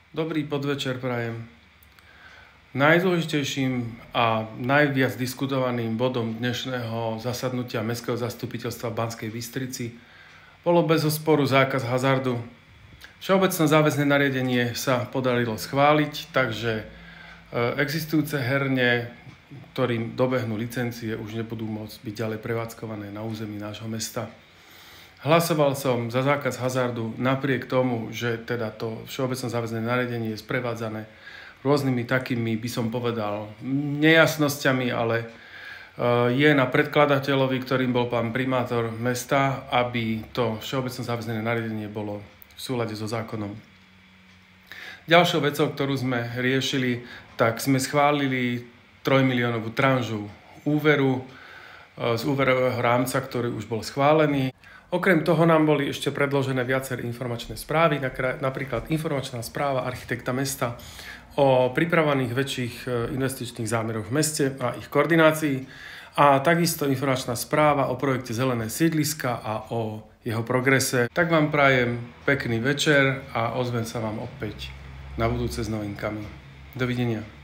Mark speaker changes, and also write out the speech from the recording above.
Speaker 1: Dobrý podvečer prajem. Najdôležitejším a najviac diskutovaným bodom dnešného zasadnutia Mestského zastupiteľstva v Banskej Bystrici bolo bezosporu zákaz hazardu. Všeobecné záväzné nariadenie sa podarilo schváliť, takže existujúce herne, ktorým dobehnú licencie, už nebudú môcť byť ďalej prevádzkované na území nášho mesta. Hlasoval som za zákaz hazardu napriek tomu, že teda to všeobecné záväzné nariadenie je sprevádzané rôznymi takými, by som povedal, nejasnosťami, ale je na predkladateľovi, ktorým bol pán primátor mesta, aby to všeobecné záväzné nariadenie bolo v súlade so zákonom. Ďalšou vecou, ktorú sme riešili, tak sme schválili 3 miliónovú tranžu úveru z úverového rámca, ktorý už bol schválený. Okrem toho nám boli ešte predložené viaceré informačné správy, napríklad informačná správa architekta mesta o pripravovaných väčších investičných zámeroch v meste a ich koordinácii a takisto informačná správa o projekte Zelené sídliska a o jeho progrese. Tak vám prajem pekný večer a ozvem sa vám opäť na budúce s novinkami. Dovidenia.